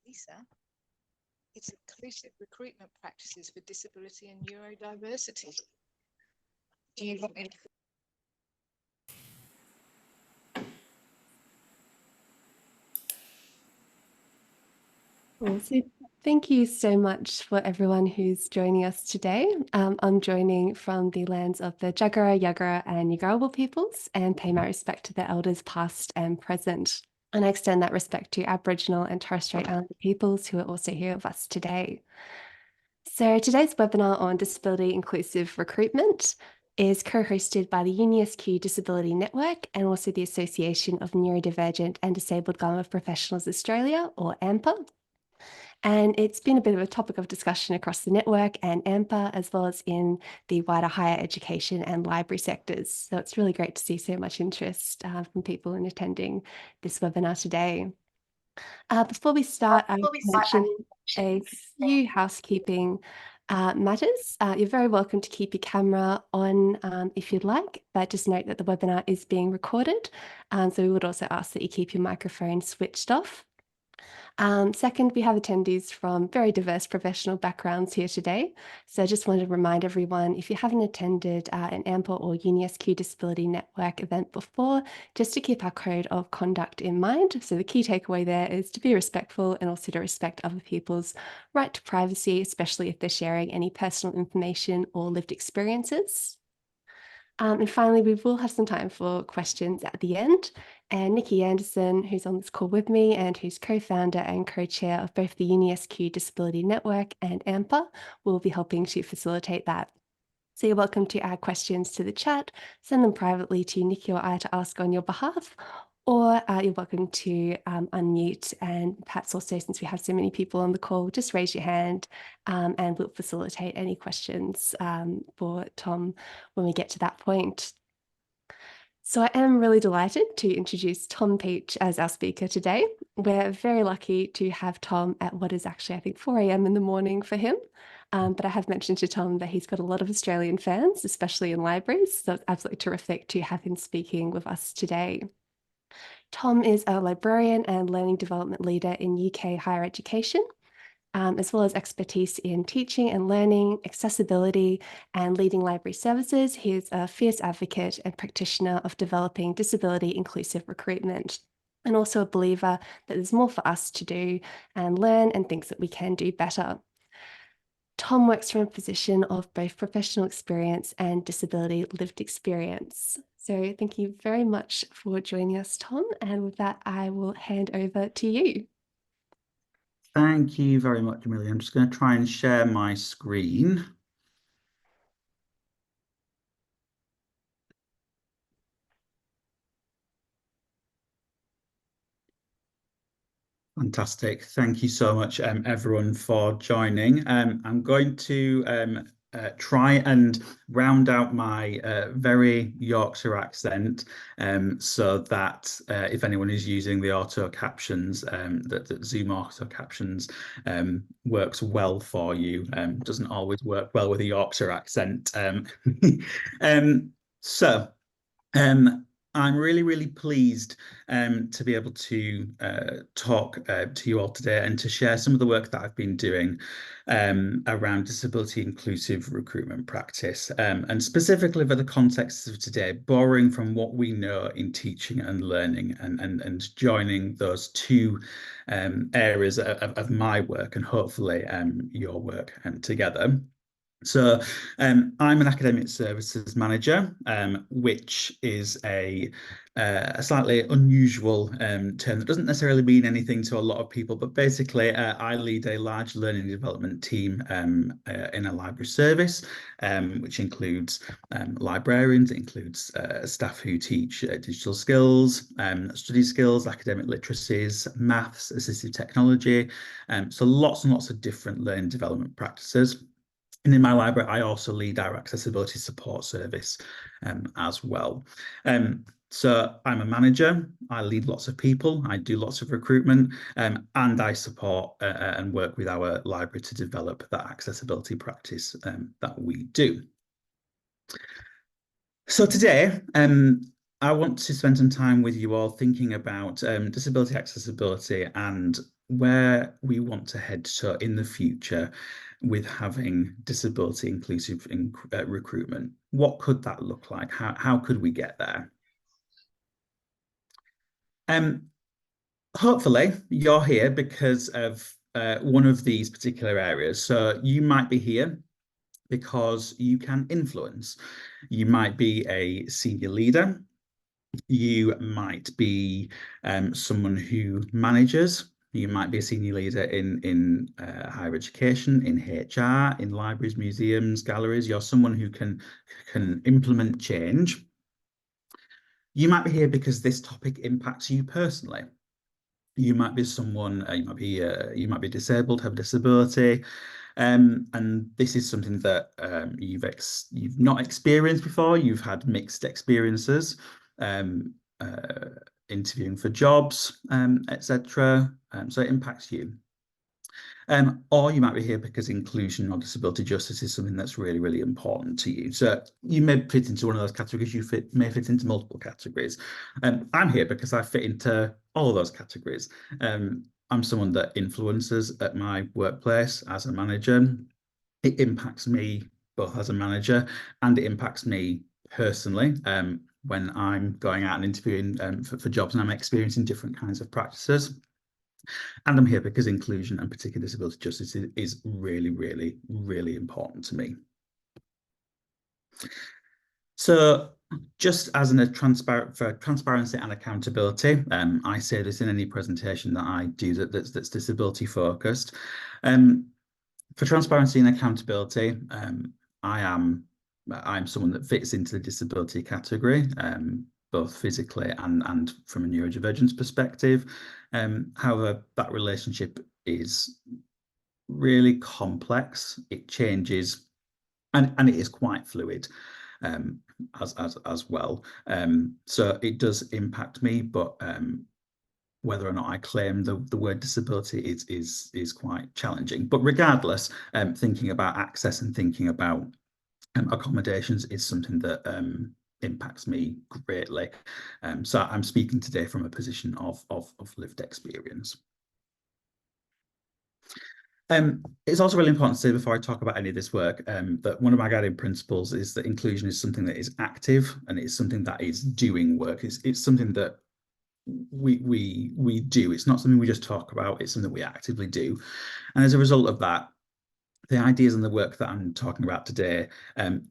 Lisa. It's inclusive recruitment practices for disability and neurodiversity. Do you want me to? So thank you so much for everyone who's joining us today. I'm joining from the lands of the Jagera, Yagara and Yugarawal peoples and pay my respect to their elders past and present. And I extend that respect to Aboriginal and Torres Strait Islander peoples who are also here with us today. So today's webinar on disability inclusive recruitment is co-hosted by the UniSQ Disability Network and also the Association of Neurodivergent and Disabled Garment Professionals Australia, or ANDPA. And it's been a bit of a topic of discussion across the network and ANDPA, as well as in the wider higher education and library sectors. So it's really great to see so much interest from people in attending this webinar today. Before we start, I will mention a few housekeeping matters. You're very welcome to keep your camera on if you'd like, but just note that the webinar is being recorded. So we would also ask that you keep your microphone switched off. Second, we have attendees from very diverse professional backgrounds here today. So I just wanted to remind everyone, if you haven't attended an ANDPA or UniSQ Disability Network event before, just to keep our code of conduct in mind. So the key takeaway there is to be respectful and also to respect other people's right to privacy, especially if they're sharing any personal information or lived experiences. And finally, we will have some time for questions at the end. And Nikki Anderson, who's on this call with me and who's co-founder and co-chair of both the UniSQ Disability Network and ANDPA, will be helping to facilitate that. So you're welcome to add questions to the chat, send them privately to Nikki or I to ask on your behalf, or you're welcome to unmute, and perhaps also, since we have so many people on the call, just raise your hand and we'll facilitate any questions for Tom when we get to that point. So I am really delighted to introduce Tom Peach as our speaker today. We're very lucky to have Tom at what is actually, I think, 4 a.m. in the morning for him. But I have mentioned to Tom that he's got a lot of Australian fans, especially in libraries. So it's absolutely terrific to have him speaking with us today. Tom is a librarian and learning development leader in UK higher education, as well as expertise in teaching and learning, accessibility, and leading library services. He is a fierce advocate and practitioner of developing disability inclusive recruitment, and also a believer that there's more for us to do and learn and things that we can do better. Tom works from a position of both professional experience and disability lived experience. So thank you very much for joining us, Tom. And with that, I will hand over to you. Thank you very much, Amelia. I'm just going to try and share my screen. Fantastic. Thank you so much, everyone, for joining. I'm going to try and round out my very Yorkshire accent so that if anyone is using the auto captions, that Zoom auto captions works well for you. Doesn't always work well with a Yorkshire accent. I'm really, really pleased to be able to talk to you all today and to share some of the work that I've been doing around disability inclusive recruitment practice, and specifically for the context of today, borrowing from what we know in teaching and learning and joining those two areas of my work and hopefully your work together. So I'm an academic services manager, which is a slightly unusual term that doesn't necessarily mean anything to a lot of people, but basically I lead a large learning development team in a library service, which includes librarians, it includes staff who teach digital skills, study skills, academic literacies, maths, assistive technology, so lots and lots of different learning development practices. And in my library, I also lead our accessibility support service as well. So I'm a manager, I lead lots of people, I do lots of recruitment, and I support and work with our library to develop that accessibility practice that we do. So today, I want to spend some time with you all thinking about disability accessibility and where we want to head to in the future with having disability inclusive recruitment. What could that look like? How could we get there? Hopefully you're here because of one of these particular areas. So you might be here because you can influence. You might be a senior leader. You might be someone who manages. You might be a senior leader in higher education, in HR, in libraries, museums, galleries. You're someone who can implement change. You might be here because this topic impacts you personally. You might be someone, you might be disabled, have a disability, and this is something that you've not experienced before. You've had mixed experiences, interviewing for jobs, etc. So it impacts you. Or you might be here because inclusion or disability justice is something that's really, really important to you. So you may fit into one of those categories, may fit into multiple categories. I'm here because I fit into all of those categories. I'm someone that influences at my workplace as a manager. It impacts me both as a manager and it impacts me personally when I'm going out and interviewing for jobs and I'm experiencing different kinds of practices. And I'm here because inclusion and particular disability justice is really, really, really important to me. So just as for transparency and accountability, I say this in any presentation that I do that's disability focused. For transparency and accountability, I'm someone that fits into the disability category, both physically and from a neurodivergence perspective. However, that relationship is really complex. It changes, and it is quite fluid as well. So it does impact me, but whether or not I claim the word disability is quite challenging. But regardless, thinking about access and thinking about accommodations is something that impacts me greatly. So I'm speaking today from a position of lived experience. It's also really important to say before I talk about any of this work that one of my guiding principles is that inclusion is something that is active and it's something that is doing work. It's something that we do. It's not something we just talk about. It's something we actively do. And as a result of that, the ideas and the work that I'm talking about today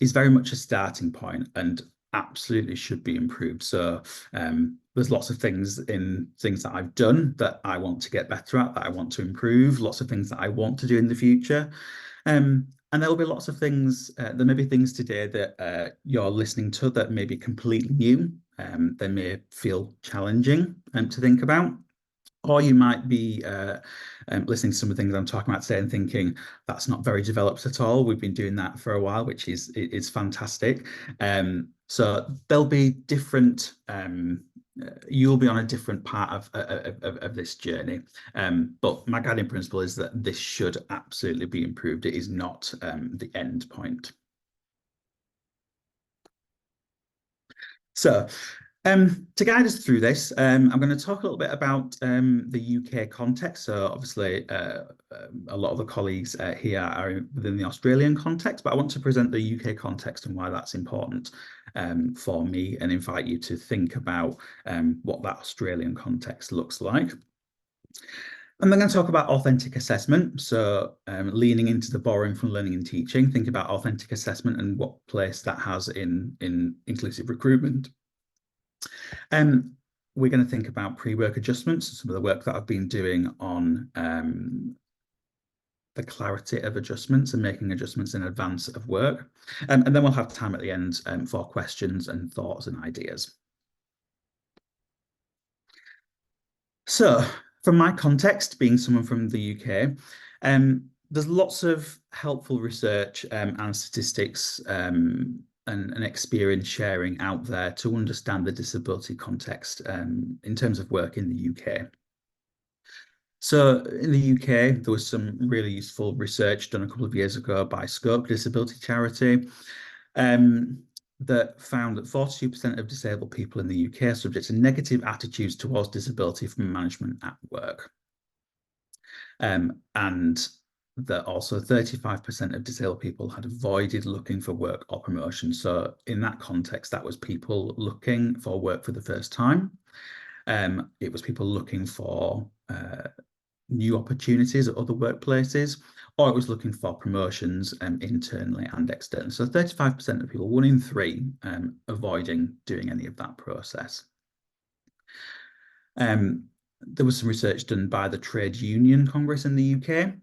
is very much a starting point and absolutely should be improved. So there's lots of things that I've done that I want to get better at, that I want to improve, lots of things that I want to do in the future. And there will be lots of things, there may be things today that you're listening to that may be completely new. They may feel challenging to think about. Or you might be listening to some of the things I'm talking about today and thinking that's not very developed at all. We've been doing that for a while, which is fantastic. So there'll be different. You'll be on a different part of this journey. But my guiding principle is that this should absolutely be improved. It is not the end point. So to guide us through this, I'm going to talk a little bit about the UK context. So obviously, a lot of the colleagues here are within the Australian context, but I want to present the UK context and why that's important for me and invite you to think about what that Australian context looks like. And then I'm going to talk about authentic assessment. So leaning into the borrowing from learning and teaching, think about authentic assessment and what place that has in inclusive recruitment. We're going to think about pre-work adjustments, some of the work that I've been doing on the clarity of adjustments and making adjustments in advance of work. And then we'll have time at the end for questions and thoughts and ideas. So from my context, being someone from the UK, there's lots of helpful research and statistics and experience sharing out there to understand the disability context in terms of work in the UK. So in the UK, there was some really useful research done a couple of years ago by Scope Disability Charity that found that 42% of disabled people in the UK are subject to negative attitudes towards disability from management at work. and that also 35% of disabled people had avoided looking for work or promotion. So in that context, that was people looking for work for the first time. It was people looking for new opportunities at other workplaces, or it was looking for promotions internally and externally. So 35% of people, 1 in 3, avoiding doing any of that process. There was some research done by the Trade Union Congress in the UK,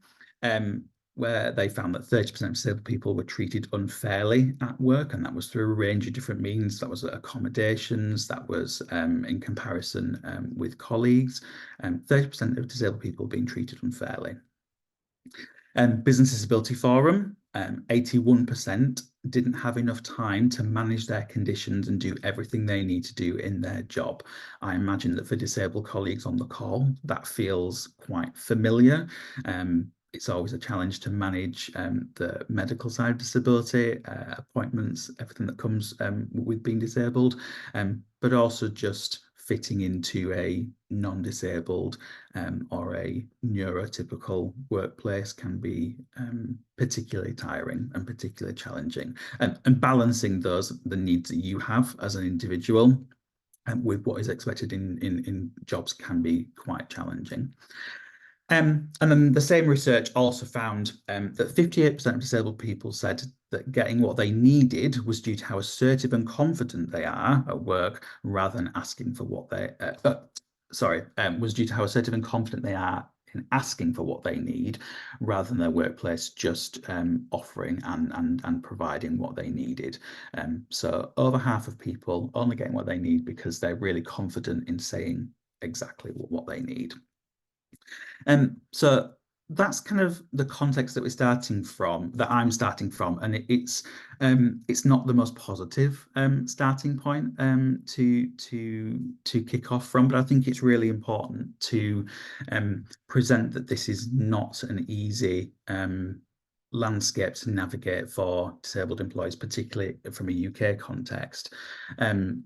where they found that 30% of disabled people were treated unfairly at work, and that was through a range of different means. That was accommodations, that was in comparison with colleagues, 30% of disabled people being treated unfairly. Business Disability Forum, 81% didn't have enough time to manage their conditions and do everything they need to do in their job. I imagine that for disabled colleagues on the call, that feels quite familiar. It's always a challenge to manage the medical side of disability, appointments, everything that comes with being disabled, but also just fitting into a non-disabled or a neurotypical workplace can be particularly tiring and particularly challenging. And balancing the needs that you have as an individual with what is expected in jobs can be quite challenging. And then the same research also found that 58% of disabled people said that getting what they needed was due to how assertive and confident they are at work, rather than asking for what they, was due to how assertive and confident they are in asking for what they need, rather than their workplace just offering and providing what they needed. So over half of people only getting what they need because they're really confident in saying exactly what they need. So that's kind of the context that we're starting from, that I'm starting from, and it's not the most positive starting point to kick off from, but I think it's really important to present that this is not an easy landscape to navigate for disabled employees, particularly from a UK context, and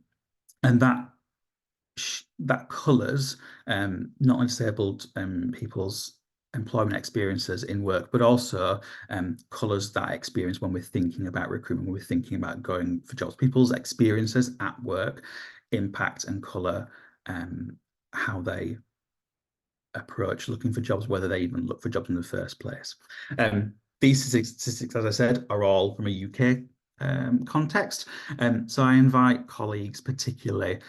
that colours not only disabled people's employment experiences in work, but also colours that experience when we're thinking about recruitment, when we're thinking about going for jobs. People's experiences at work impact and colour how they approach looking for jobs, whether they even look for jobs in the first place. These statistics, as I said, are all from a UK context. So I invite colleagues, particularly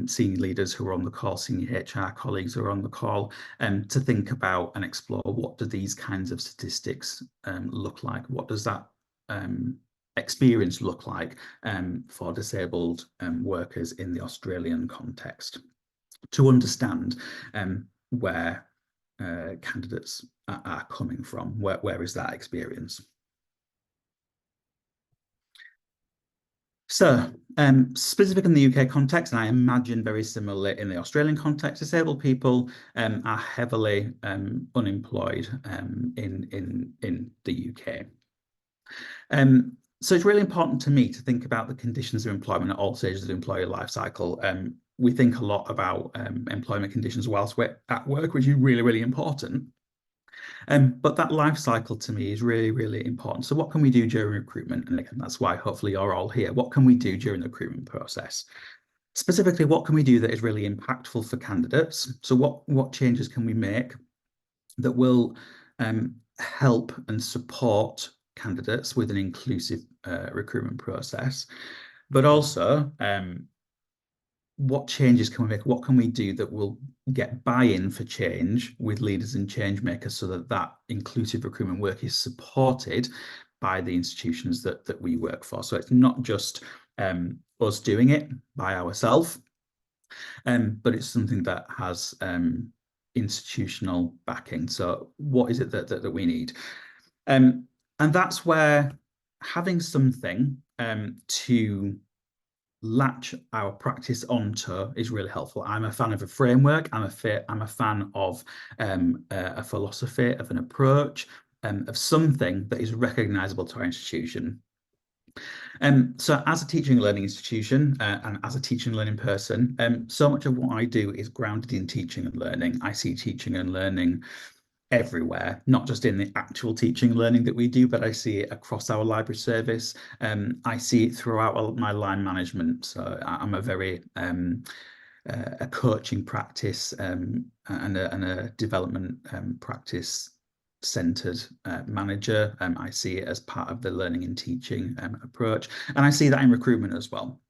senior leaders who are on the call, senior HR colleagues who are on the call, to think about and explore what do these kinds of statistics look like? What does that experience look like for disabled workers in the Australian context, to understand where candidates are coming from, where is that experience? So, specific in the UK context, and I imagine very similarly in the Australian context, disabled people are heavily unemployed in the UK. So it's really important to me to think about the conditions of employment at all stages of the employee life cycle. We think a lot about employment conditions whilst we're at work, which is really, really important. But that life cycle to me is really, really important. So what can we do during recruitment? And again, that's why hopefully you're all here. What can we do during the recruitment process? Specifically, what can we do that is really impactful for candidates? So what changes can we make that will help and support candidates with an inclusive recruitment process? But also, what changes can we make? What can we do that will get buy-in for change with leaders and change makers, so that that inclusive recruitment work is supported by the institutions that we work for? So it's not just us doing it by ourselves, but it's something that has institutional backing. So what is it that we need? And that's where having something to latch our practice onto is really helpful. I'm a fan of a framework. I'm a fan of a philosophy, of an approach, of something that is recognisable to our institution. So as a teaching and learning institution and as a teaching and learning person, so much of what I do is grounded in teaching and learning. I see teaching and learning everywhere, not just in the actual teaching and learning that we do, but I see it across our library service. I see it throughout my line management. So I'm a very a coaching practice and a development practice centered manager. I see it as part of the learning and teaching approach, and I see that in recruitment as well.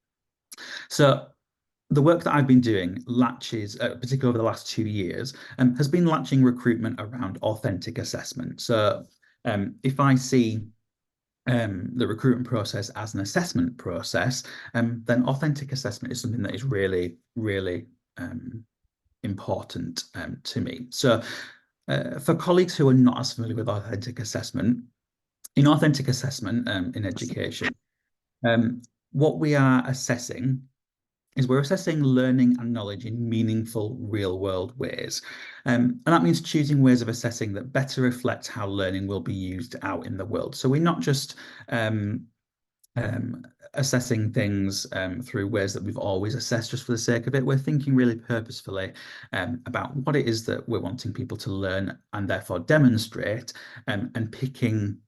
So the work that I've been doing latches, particularly over the last 2 years, has been latching recruitment around authentic assessment. So if I see the recruitment process as an assessment process, then authentic assessment is something that is really, really important to me. So for colleagues who are not as familiar with authentic assessment, in authentic assessment in education, what we are assessing is we're assessing learning and knowledge in meaningful real-world ways. And that means choosing ways of assessing that better reflect how learning will be used out in the world. So we're not just assessing things through ways that we've always assessed just for the sake of it. We're thinking really purposefully about what it is that we're wanting people to learn and therefore demonstrate, and picking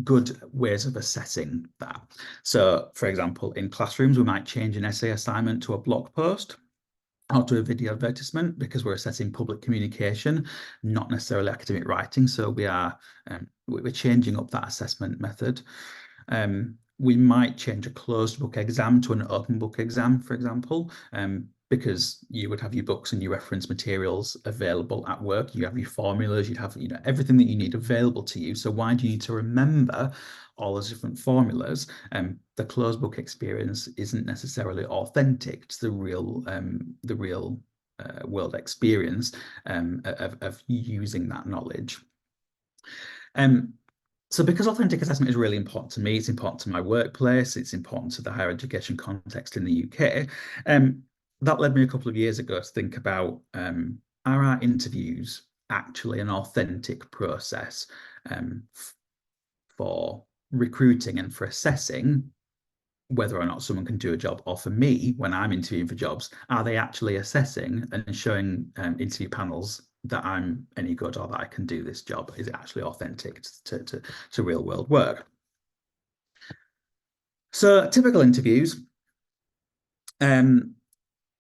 good ways of assessing that. So, for example, in classrooms, we might change an essay assignment to a blog post or to a video advertisement because we're assessing public communication, not necessarily academic writing. So we're changing up that assessment method. We might change a closed book exam to an open book exam, for example, because you would have your books and your reference materials available at work. You have your formulas, you'd have everything that you need available to you. So why do you need to remember all those different formulas? The closed book experience isn't necessarily authentic to the real world experience of using that knowledge. So because authentic assessment is really important to me, it's important to my workplace, it's important to the higher education context in the UK, that led me a couple of years ago to think about, are our interviews actually an authentic process for recruiting and for assessing whether or not someone can do a job? Or for me, when I'm interviewing for jobs, are they actually assessing and showing interview panels that I'm any good or that I can do this job? Is it actually authentic to real world work? So typical interviews,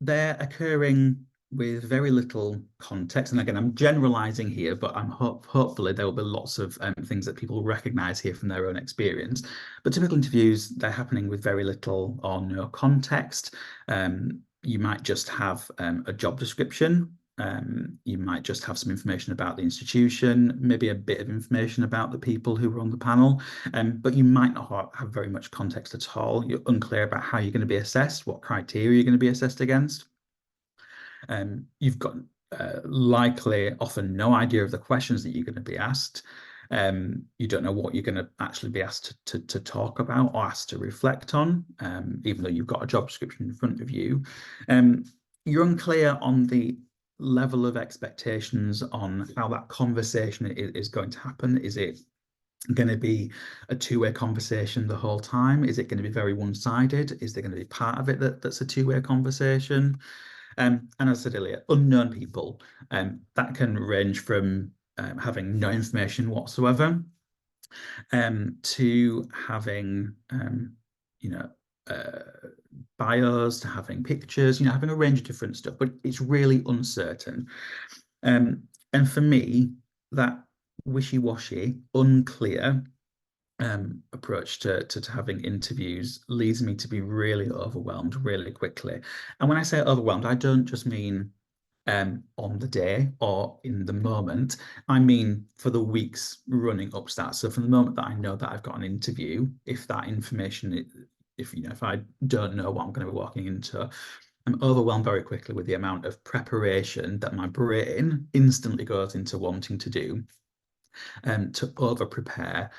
they're occurring with very little context. And again, I'm generalizing here, but hopefully there will be lots of things that people recognize here from their own experience. But typical interviews, they're happening with very little or no context. You might just have a job description. You might just have some information about the institution, maybe a bit of information about the people who were on the panel, but you might not have very much context at all. You're unclear about how you're going to be assessed, what criteria you're going to be assessed against. You've got likely often no idea of the questions that you're going to be asked. You don't know what you're going to actually be asked to talk about or asked to reflect on, even though you've got a job description in front of you. You're unclear on the level of expectations on how that conversation is going to happen. Is it going to be a two-way conversation the whole time? Is it going to be very one-sided? Is there going to be part of it that's a two-way conversation? And as I said earlier, unknown people, that can range from having no information whatsoever to having, bios, to having pictures, having a range of different stuff, but it's really uncertain. And for me, that wishy-washy, unclear approach to having interviews leads me to be really overwhelmed really quickly. And when I say overwhelmed, I don't just mean on the day or in the moment. I mean for the weeks running up to that. So from the moment that I know that I've got an interview, if that information, if I don't know what I'm going to be walking into, I'm overwhelmed very quickly with the amount of preparation that my brain instantly goes into wanting to do. To over-prepare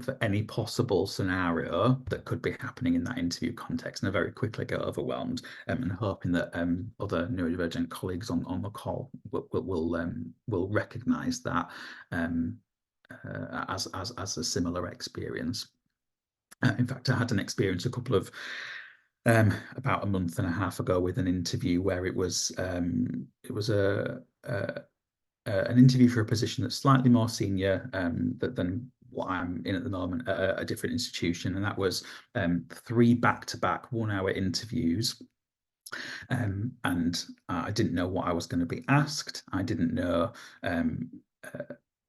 for any possible scenario that could be happening in that interview context, and I very quickly get overwhelmed, and hoping that other neurodivergent colleagues on the call will recognise that as a similar experience. In fact, I had an experience a couple of about a month and a half ago with an interview where it was a an interview for a position that's slightly more senior than what I'm in at the moment at a different institution, and that was 3 back-to-back 1-hour interviews. And I didn't know what I was going to be asked. I didn't know.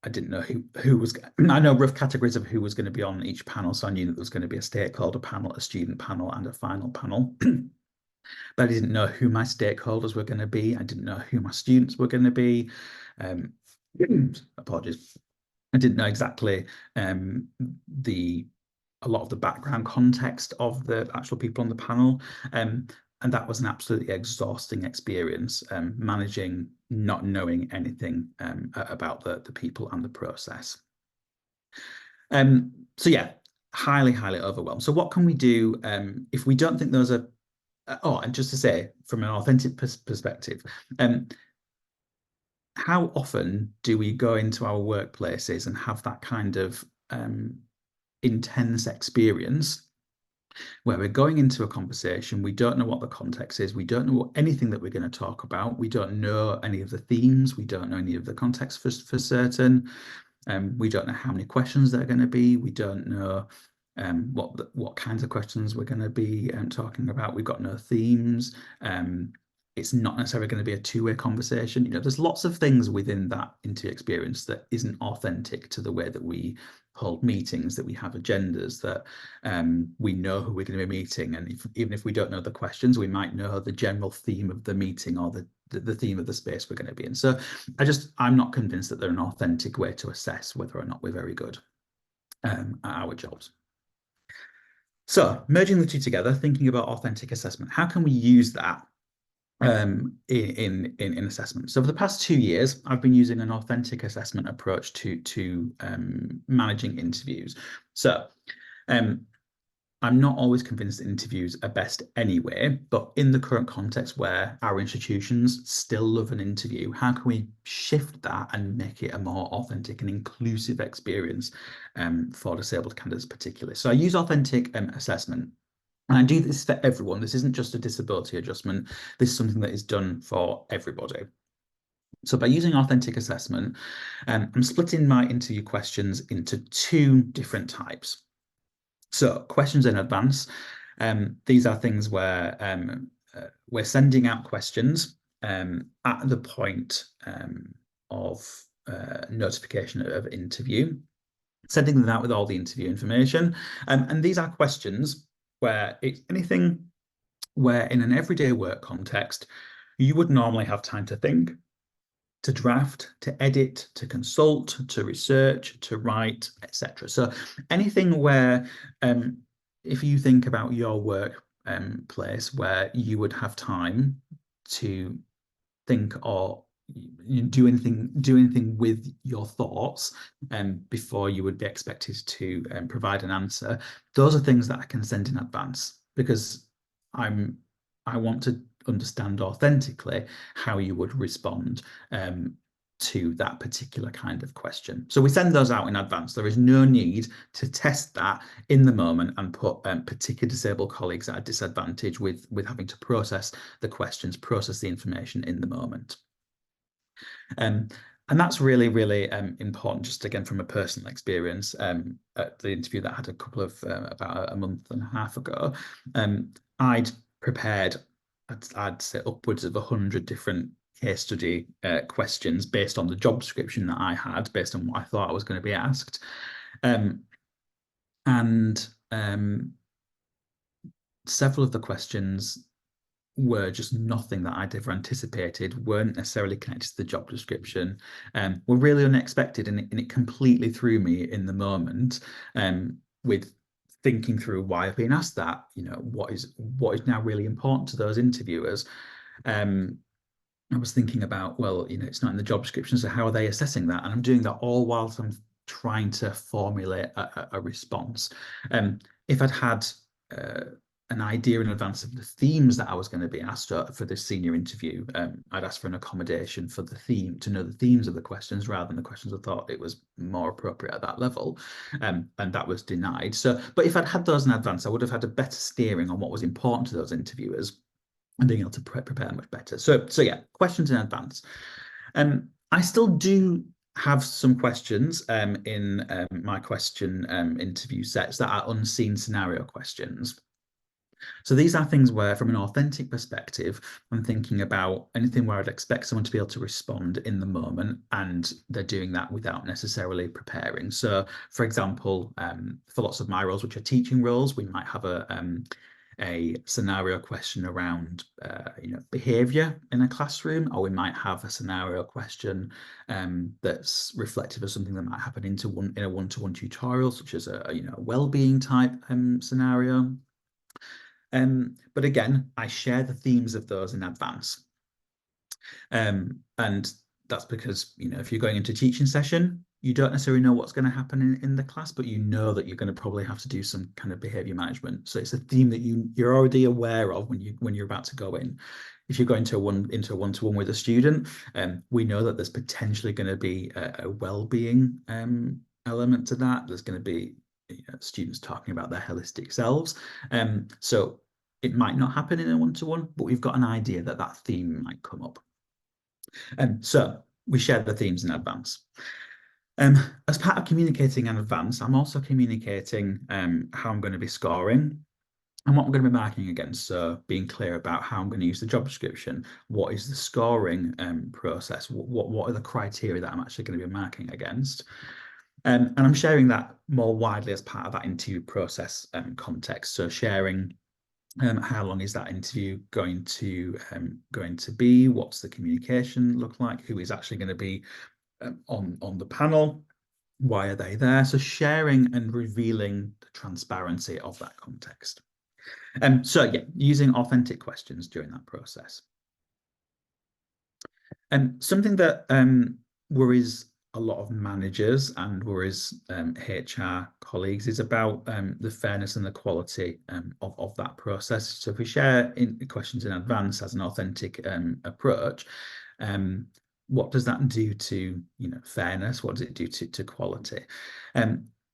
I didn't know who was. I know rough categories of who was going to be on each panel, so I knew that there was going to be a stakeholder panel, a student panel, and a final panel. But I didn't know who my stakeholders were going to be. I didn't know who my students were going to be. Apologies. I didn't know exactly a lot of the background context of the actual people on the panel. And that was an absolutely exhausting experience, managing not knowing anything about the people and the process. So yeah, highly, highly overwhelmed. So what can we do if we don't think those are, and just to say, from an authentic perspective, how often do we go into our workplaces and have that kind of intense experience where we're going into a conversation, we don't know what the context is, we don't know anything that we're going to talk about, we don't know any of the themes, we don't know any of the context for certain, we don't know how many questions there are going to be, we don't know what kinds of questions we're going to be talking about, we've got no themes, it's not necessarily going to be a two-way conversation. You know, there's lots of things within that interview experience that isn't authentic to the way that we hold meetings, that we have agendas, that we know who we're going to be meeting, and even if we don't know the questions, we might know the general theme of the meeting or the theme of the space we're going to be in. So I'm not convinced that they're an authentic way to assess whether or not we're very good at our jobs. So merging the two together, thinking about authentic assessment, how can we use that in assessment? So for the past 2 years, I've been using an authentic assessment approach to managing interviews. So I'm not always convinced that interviews are best anyway, but in the current context where our institutions still love an interview, how can we shift that and make it a more authentic and inclusive experience for disabled candidates particularly? So I use authentic assessment. And I do this for everyone. This isn't just a disability adjustment. This is something that is done for everybody. So by using authentic assessment, I'm splitting my interview questions into 2 different types. So questions in advance. These are things where we're sending out questions at the point of notification of interview, sending them out with all the interview information. And these are questions where it's anything where in an everyday work context, you would normally have time to think, to draft, to edit, to consult, to research, to write, etc. So anything where, if you think about your work place where you would have time to think or do anything with your thoughts before you would be expected to provide an answer, those are things that I can send in advance because I want to understand authentically how you would respond to that particular kind of question. So we send those out in advance. There is no need to test that in the moment and put particular disabled colleagues at a disadvantage with having to process the questions, process the information in the moment. And that's really, really important, just again, from a personal experience. At the interview that I had a couple of, about a month and a half ago, I'd prepared, I'd say upwards of 100 different case study questions based on the job description that I had, based on what I thought I was going to be asked. Several of the questions were just nothing that I'd ever anticipated, weren't necessarily connected to the job description, were really unexpected, and it completely threw me in the moment with thinking through why I've been asked that, you know, what is now really important to those interviewers. I was thinking about, well, you know, it's not in the job description, so how are they assessing that? And I'm doing that all whilst I'm trying to formulate a response. If I'd had an idea in advance of the themes that I was going to be asked for this senior interview, I'd ask for an accommodation for the theme, to know the themes of the questions rather than the questions I thought it was more appropriate at that level, and that was denied. So, but if I'd had those in advance, I would have had a better steering on what was important to those interviewers and being able to prepare much better. So yeah, questions in advance. I still do have some questions in my question interview sets that are unseen scenario questions. So these are things where, from an authentic perspective, I'm thinking about anything where I'd expect someone to be able to respond in the moment, and they're doing that without necessarily preparing. So, for example, for lots of my roles, which are teaching roles, we might have a scenario question around behavior in a classroom, or we might have a scenario question that's reflective of something that might happen in a one-to-one tutorial, such as a well-being type scenario. But again, I share the themes of those in advance. And that's because, if you're going into a teaching session, you don't necessarily know what's going to happen in the class, but you know that you're going to probably have to do some kind of behavior management. So it's a theme that you're already aware of when you're about to go in. If you're going into a one-to-one with a student, we know that there's potentially going to be a well-being element to that. There's going to be students talking about their holistic selves. So it might not happen in a one-to-one, but we've got an idea that that theme might come up. So we share the themes in advance. As part of communicating in advance, I'm also communicating how I'm going to be scoring and what I'm going to be marking against. So being clear about how I'm going to use the job description, what is the scoring process, what are the criteria that I'm actually going to be marking against. And I'm sharing that more widely as part of that interview process context. So sharing how long is that interview going to be? What's the communication look like? Who is actually going to be on the panel? Why are they there? So sharing and revealing the transparency of that context. So yeah, using authentic questions during that process. Something that worries a lot of managers and worries HR colleagues is about the fairness and the quality of that process. So if we share questions in advance as an authentic approach, what does that do to fairness? What does it do to quality?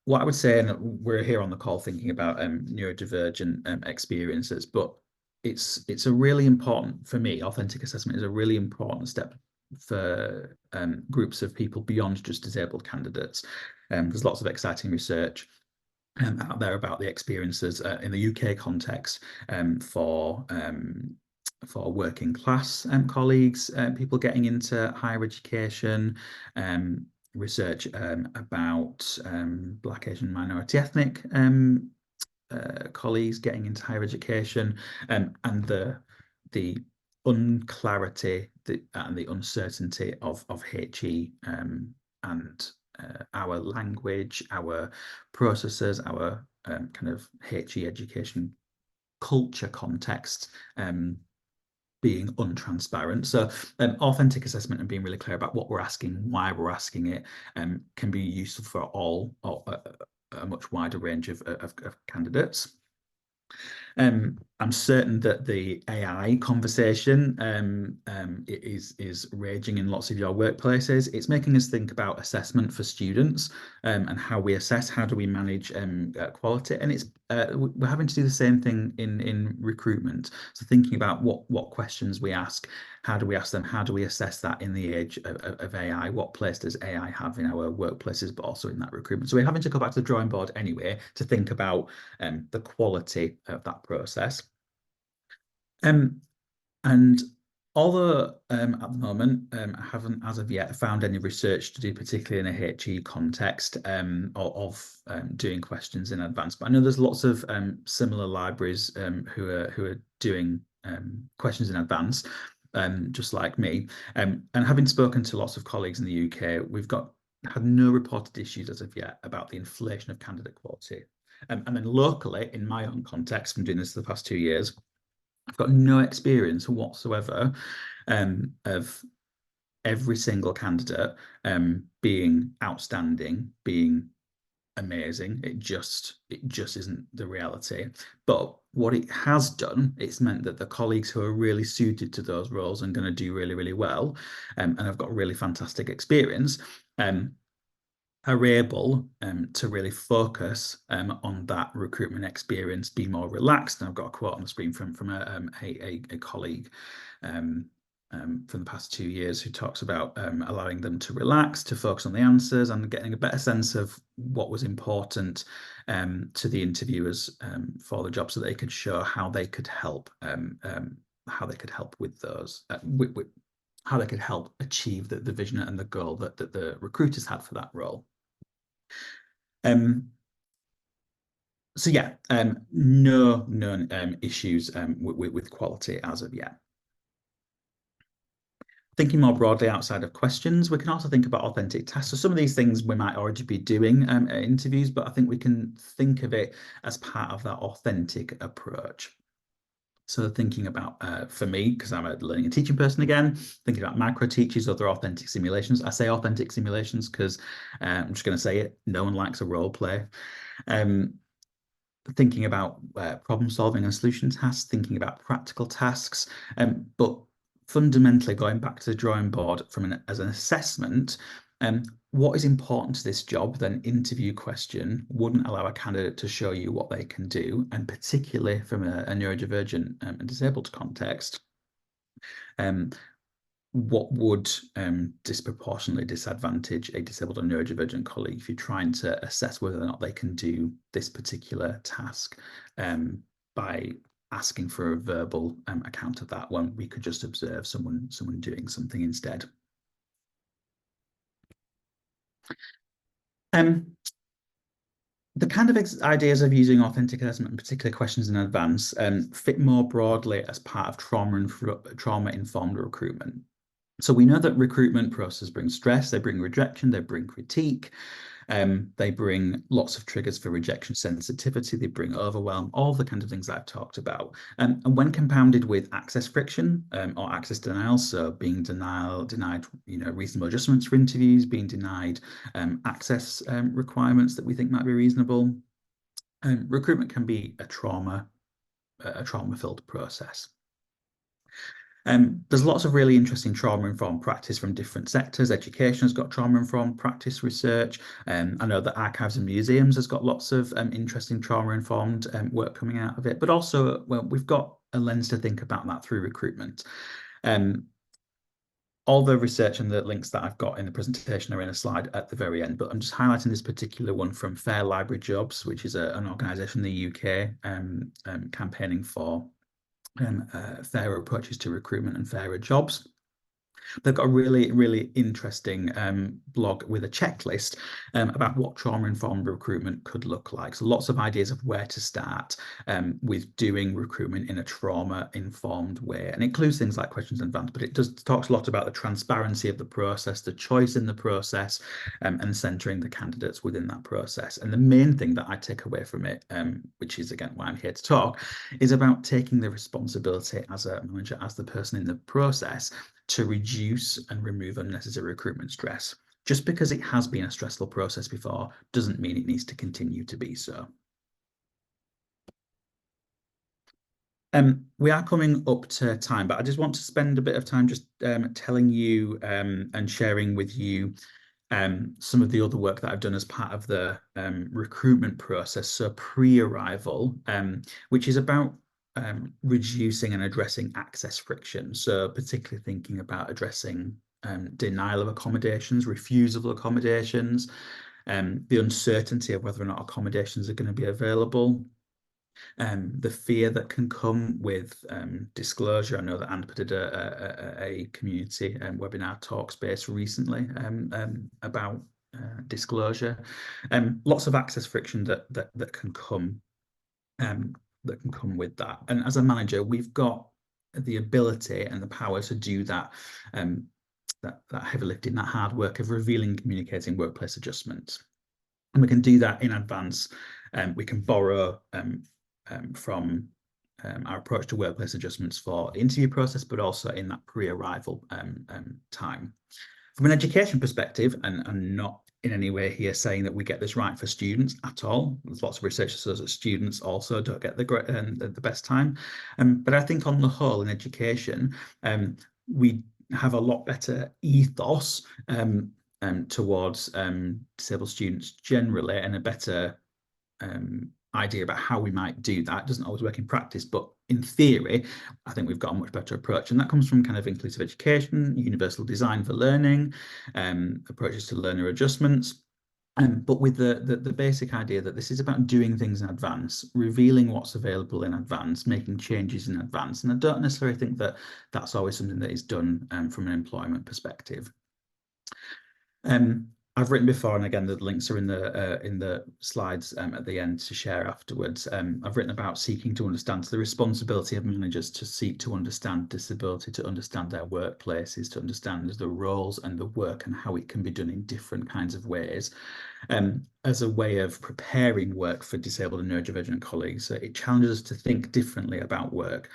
What I would say, and we're here on the call thinking about neurodivergent experiences, but it's a really important, for me, authentic assessment is a really important step for groups of people beyond just disabled candidates. There's lots of exciting research out there about the experiences in the UK context for working class colleagues, people getting into higher education, research about Black, Asian, minority ethnic colleagues getting into higher education, and the unclarity and the uncertainty of HE and our language, our processes, our kind of HE education culture context being untransparent. So authentic assessment and being really clear about what we're asking, why we're asking it, can be useful for all a much wider range of candidates. I'm certain that the AI conversation is raging in lots of your workplaces. It's making us think about assessment for students and how we assess, how do we manage quality, and it's we're having to do the same thing in recruitment. So thinking about what questions we ask, how do we ask them, how do we assess that in the age of AI, what place does AI have in our workplaces, but also in that recruitment. So we're having to go back to the drawing board anyway to think about the quality of that process. And although at the moment I haven't as of yet found any research to do, particularly in a HE context, of doing questions in advance, but I know there's lots of similar libraries who are doing questions in advance, just like me. And having spoken to lots of colleagues in the UK, we've had no reported issues as of yet about the inflation of candidate quality. And then locally, in my own context, from doing this for the past 2 years, I've got no experience whatsoever of every single candidate being outstanding, being amazing. It just isn't the reality. But what it has done, it's meant that the colleagues who are really suited to those roles and going to do really, really well, and have got really fantastic experience, are able to really focus on that recruitment experience, be more relaxed. And I've got a quote on the screen from a colleague from the past 2 years, who talks about allowing them to relax, to focus on the answers, and getting a better sense of what was important to the interviewers for the job, so they could show how they could help with those, how they could help achieve the vision and the goal that the recruiters had for that role. So yeah, no issues with quality as of yet. Thinking more broadly outside of questions, we can also think about authentic tasks. So some of these things we might already be doing at interviews, but I think we can think of it as part of that authentic approach. So thinking about, for me, because I'm a learning and teaching person again, thinking about micro teaches, other authentic simulations. I say authentic simulations because I'm just going to say it, no one likes a role play. Thinking about problem solving and solution tasks, thinking about practical tasks, but fundamentally going back to the drawing board as an assessment, what is important to this job, then interview question wouldn't allow a candidate to show you what they can do, and particularly from a neurodivergent and disabled context, what would disproportionately disadvantage a disabled or neurodivergent colleague if you're trying to assess whether or not they can do this particular task by asking for a verbal account of that, when we could just observe someone doing something instead. The kind of ideas of using authentic assessment, and particular questions in advance, fit more broadly as part of trauma-informed recruitment. So we know that recruitment processes bring stress, they bring rejection, they bring critique, they bring lots of triggers for rejection sensitivity, they bring overwhelm, all the kinds of things I've talked about. And when compounded with access friction or access denial, so being denied reasonable adjustments for interviews, being denied access requirements that we think might be reasonable, recruitment can be a trauma-filled process. There's lots of really interesting trauma-informed practice from different sectors. Education has got trauma-informed practice research. I know that archives and museums has got lots of interesting trauma-informed work coming out of it. But also, well, we've got a lens to think about that through recruitment. All the research and the links that I've got in the presentation are in a slide at the very end, but I'm just highlighting this particular one from Fair Library Jobs, which is an organisation in the UK campaigning for fairer approaches to recruitment and fairer jobs. They've got a really, really interesting blog with a checklist about what trauma-informed recruitment could look like. So lots of ideas of where to start with doing recruitment in a trauma-informed way. And it includes things like questions in advance, but it talks a lot about the transparency of the process, the choice in the process, and centering the candidates within that process. And the main thing that I take away from it, which is, again, why I'm here to talk, is about taking the responsibility as a manager, as the person in the process, to reduce and remove unnecessary recruitment stress. Just because it has been a stressful process before doesn't mean it needs to continue to be so. We are coming up to time, but I just want to spend a bit of time just telling you and sharing with you some of the other work that I've done as part of the recruitment process, so pre-arrival, which is about reducing and addressing access friction. So particularly thinking about addressing denial of accommodations, refusal of accommodations, the uncertainty of whether or not accommodations are going to be available, the fear that can come with disclosure. I know that ANDPA did a community webinar talk space recently about disclosure. Lots of access friction that can come with that. And as a manager, we've got the ability and the power to do that, that heavy lifting, that hard work of revealing, communicating workplace adjustments. And we can do that in advance. We can borrow from our approach to workplace adjustments for the interview process, but also in that pre-arrival time. From an education perspective, and I'm not in any way here saying that we get this right for students at all. There's lots of research that says that students also don't get the best time. But I think on the whole in education, we have a lot better ethos towards disabled students generally, and a better idea about how we might do that. It doesn't always work in practice, but in theory, I think we've got a much better approach. And that comes from kind of inclusive education, universal design for learning, approaches to learner adjustments. But with the basic idea that this is about doing things in advance, revealing what's available in advance, making changes in advance. And I don't necessarily think that that's always something that is done from an employment perspective. I've written before, and again, the links are in the slides at the end to share afterwards. I've written about seeking to understand the responsibility of managers to seek to understand disability, to understand their workplaces, to understand the roles and the work and how it can be done in different kinds of ways, as a way of preparing work for disabled and neurodivergent colleagues. So it challenges us to think differently about work,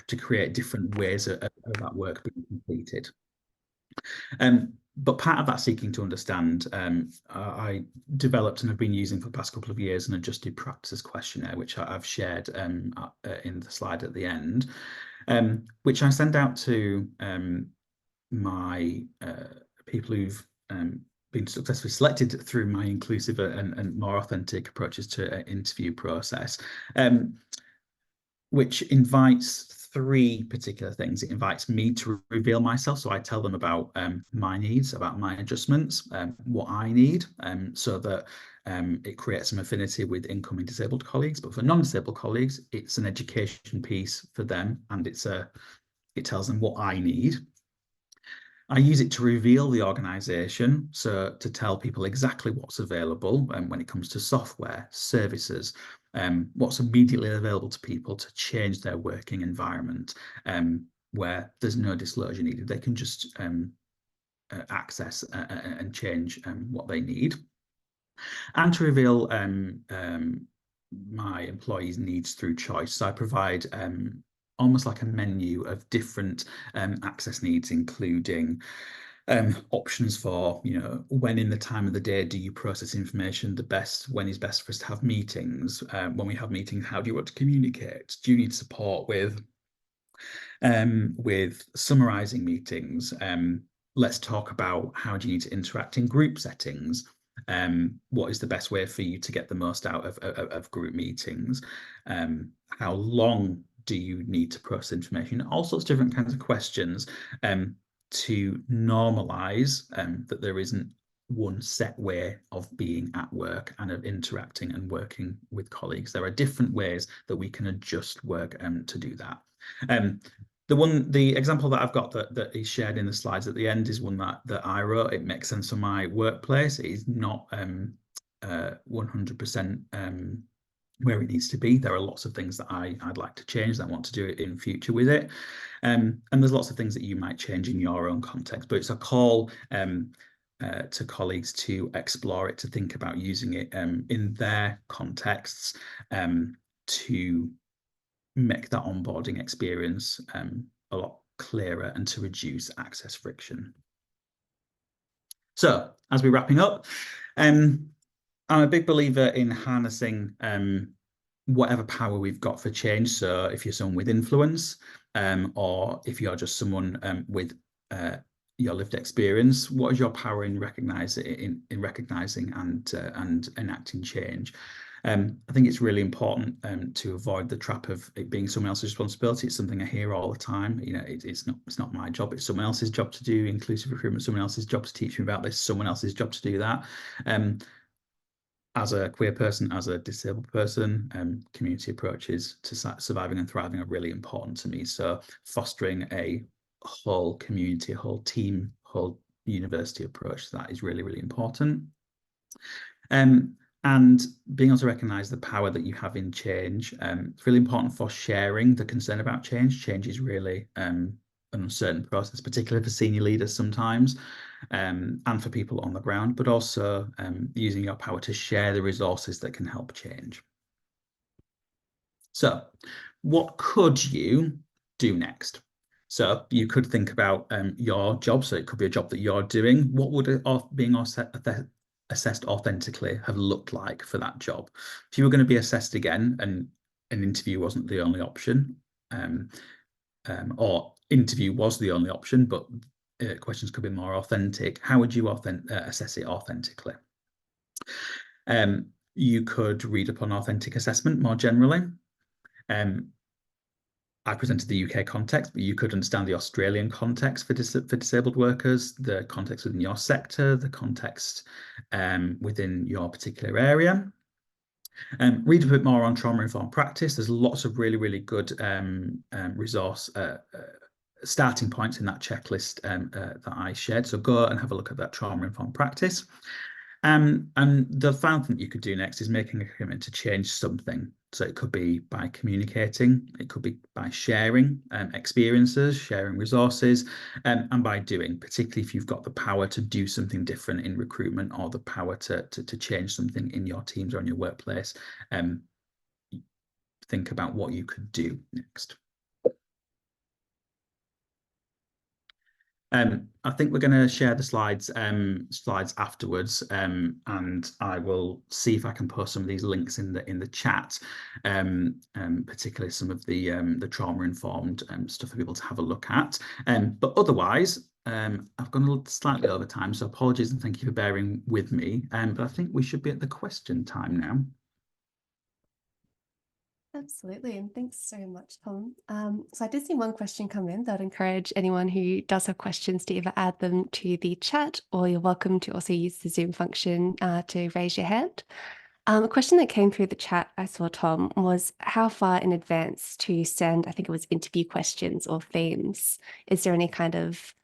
to create different ways of that work being completed. But part of that seeking to understand, I developed and have been using for the past couple of years an adjusted practices questionnaire, which I've shared in the slide at the end, which I send out to my people who've been successfully selected through my inclusive and more authentic approaches to interview process, which invites 3 particular things. It invites me to reveal myself. So I tell them about my needs, about my adjustments, what I need, so that it creates some affinity with incoming disabled colleagues. But for non-disabled colleagues, it's an education piece for them, and it tells them what I need. I use it to reveal the organisation, so to tell people exactly what's available when it comes to software, services, what's immediately available to people to change their working environment, where there's no disclosure needed. They can just access and change what they need. And to reveal my employees' needs through choice. So I provide almost like a menu of different access needs, including options for, when in the time of the day do you process information the best, when is best for us to have meetings, when we have meetings, how do you want to communicate, do you need support with summarizing meetings, let's talk about how do you need to interact in group settings, what is the best way for you to get the most out of group meetings, how long do you need to process information, all sorts of different kinds of questions to normalize that there isn't one set way of being at work and of interacting and working with colleagues. There are different ways that we can adjust work to do that. The example that I've got that is shared in the slides at the end is one that I wrote. It makes sense for my workplace. It is not 100% where it needs to be. There are lots of things that I'd like to change, that I want to do it in future with it. And there's lots of things that you might change in your own context, but it's a call to colleagues to explore it, to think about using it in their contexts to make that onboarding experience a lot clearer and to reduce access friction. So as we're wrapping up, I'm a big believer in harnessing whatever power we've got for change. So if you're someone with influence, or if you're just someone with your lived experience, what is your power in recognizing and enacting change? I think it's really important to avoid the trap of it being someone else's responsibility. It's something I hear all the time. It's not my job. It's someone else's job to do inclusive recruitment. Someone else's job to teach me about this. Someone else's job to do that. As a queer person, as a disabled person, community approaches to surviving and thriving are really important to me. So fostering a whole community, a whole team, whole university approach to that is really, really important. And being able to recognise the power that you have in change, it's really important for sharing the concern about change. Change is really an uncertain process, particularly for senior leaders sometimes, and for people on the ground, but also using your power to share the resources that can help change. So what could you do next? So you could think about your job. So it could be a job that you're doing. What would being assessed authentically have looked like for that job? If you were going to be assessed again and an interview wasn't the only option, or interview was the only option, but questions could be more authentic, how would you assess it authentically? You could read up on authentic assessment more generally. I presented the UK context, but you could understand the Australian context for disabled workers, the context within your sector, the context within your particular area. Read a bit more on trauma-informed practice. There's lots of really, really good resource starting points in that checklist that I shared. So go and have a look at that trauma-informed practice. And the final thing that you could do next is making a commitment to change something. So it could be by communicating, it could be by sharing experiences, sharing resources, and by doing, particularly if you've got the power to do something different in recruitment or the power to change something in your teams or in your workplace. Think about what you could do next. I think we're going to share the slides afterwards, and I will see if I can post some of these links in the chat, particularly some of the trauma-informed stuff for people to have a look at. But otherwise, I've gone slightly over time, so apologies and thank you for bearing with me. But I think we should be at the question time now. Absolutely, and thanks so much, Tom. So I did see one question come in that I'd encourage anyone who does have questions to either add them to the chat, or you're welcome to also use the Zoom function to raise your hand. A question that came through the chat I saw, Tom, was how far in advance to send, I think it was interview questions or themes. Is there any kind of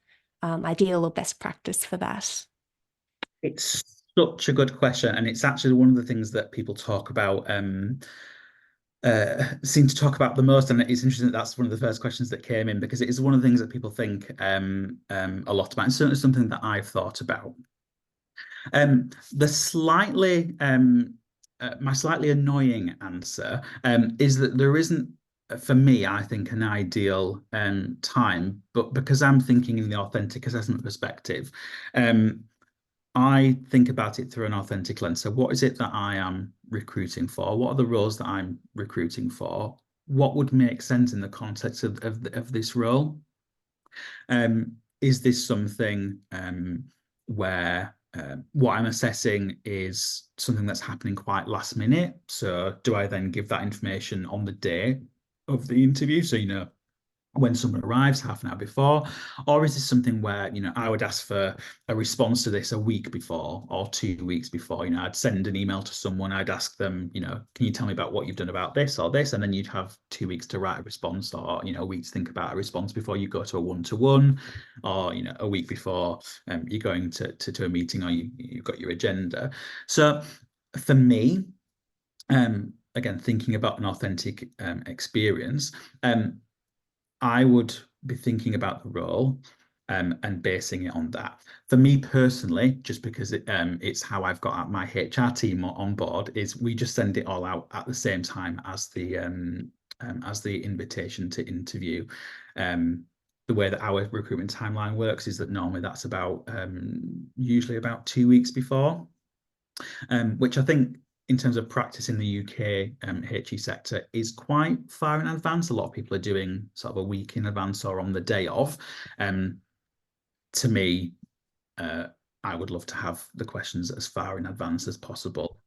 ideal or best practice for that? It's such a good question, and it's actually one of the things that people talk about seem to talk about the most, and it's interesting that that's one of the first questions that came in, because it is one of the things that people think a lot about, and certainly something that I've thought about. The slightly my slightly annoying answer is that there isn't, for me, I think, an ideal time, but because I'm thinking in the authentic assessment perspective, I think about it through an authentic lens. So what is it that I am recruiting for? What are the roles that I'm recruiting for? What would make sense in the context of this role? Is this something where what I'm assessing is something that's happening quite last minute? So do I then give that information on the day of the interview? So, when someone arrives half an hour before, or is this something where, I would ask for a response to this a week before or 2 weeks before? I'd send an email to someone, I'd ask them, can you tell me about what you've done about this or this? And then you'd have 2 weeks to write a response, or, a week to think about a response before you go to a one-to-one, or, a week before you're going to a meeting, or you've got your agenda. So for me, again, thinking about an authentic experience, I would be thinking about the role and basing it on that. For me personally, just because it's how I've got my HR team on board, is we just send it all out at the same time as the invitation to interview. The way that our recruitment timeline works is that normally that's about usually about 2 weeks before, which I think, in terms of practice in the UK HE sector, is quite far in advance. A lot of people are doing sort of a week in advance or on the day of. To me, I would love to have the questions as far in advance as possible,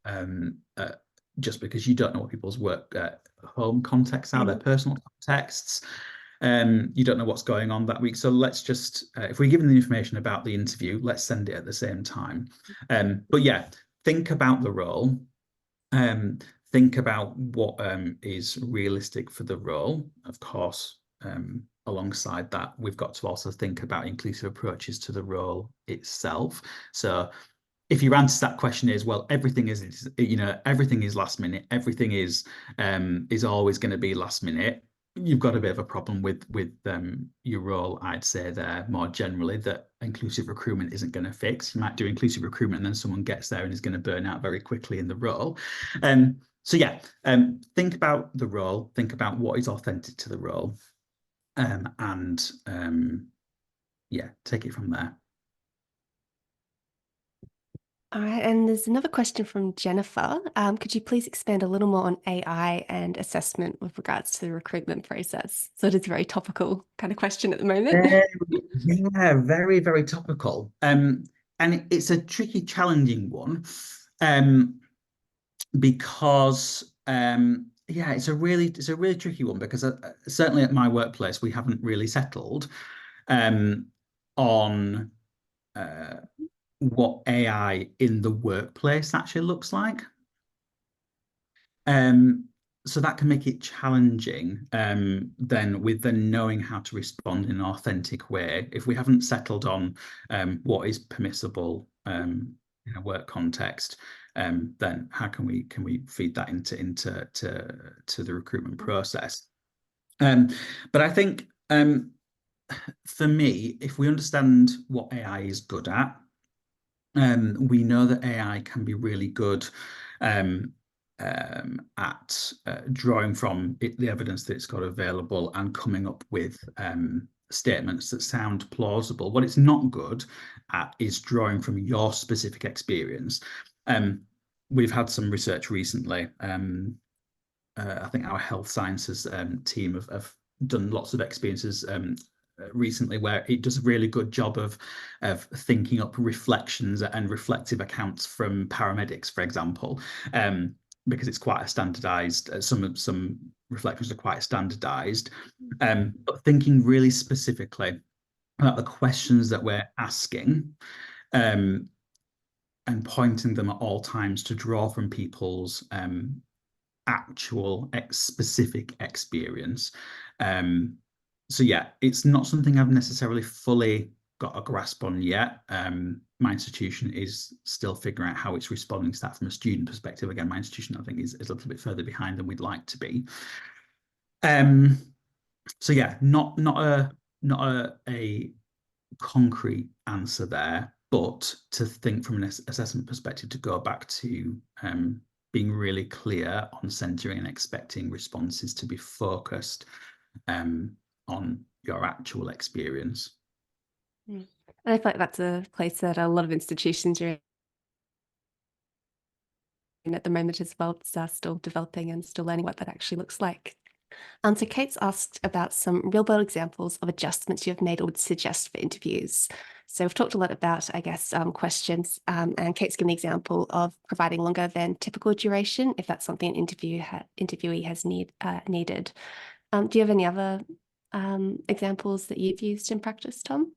just because you don't know what people's work home contexts are, their personal contexts. You don't know what's going on that week. So let's just, if we're given the information about the interview, let's send it at the same time. But yeah, think about the role. Think about what is realistic for the role. Of course, alongside that, we've got to also think about inclusive approaches to the role itself. So if your answer to that question is, well, everything is, everything is last minute, everything is always going to be last minute, you've got a bit of a problem with your role, I'd say, there more generally, that inclusive recruitment isn't going to fix. You might do inclusive recruitment and then someone gets there and is going to burn out very quickly in the role. So yeah, think about the role, think about what is authentic to the role, and yeah, take it from there. All right, and there's another question from Jennifer. Could you please expand a little more on AI and assessment with regards to the recruitment process? So it is a very topical kind of question at the moment. Yeah, very, very topical. And it's a tricky, challenging one. because yeah, it's a really tricky one, because certainly at my workplace we haven't really settled on what AI in the workplace actually looks like. So that can make it challenging then with knowing how to respond in an authentic way. If we haven't settled on what is permissible in a work context, then how can we feed that into the recruitment process? But I think for me, if we understand what AI is good at, we know that AI can be really good at drawing from the evidence that it's got available and coming up with statements that sound plausible. What it's not good at is drawing from your specific experience. We've had some research recently. I think our health sciences team have done lots of experiences recently where it does a really good job of thinking up reflections and reflective accounts from paramedics, for example, because it's quite a standardized, some reflections are quite standardized, but thinking really specifically about the questions that we're asking, and pointing them at all times to draw from people's actual specific experience. So yeah, it's not something I've necessarily fully got a grasp on yet. My institution is still figuring out how it's responding to that from a student perspective. Again, my institution, I think, is a little bit further behind than we'd like to be. So yeah, not a concrete answer there, but to think from an assessment perspective, to go back to being really clear on centering and expecting responses to be focused on your actual experience. And I feel like that's a place that a lot of institutions are in at the moment as well. It's still developing and still learning what that actually looks like. So Kate's asked about some real-world examples of adjustments you have made or would suggest for interviews. So we've talked a lot about, I guess, questions, and Kate's given the example of providing longer than typical duration if that's something an interviewee has needed. Do you have any other examples that you've used in practice, Tom?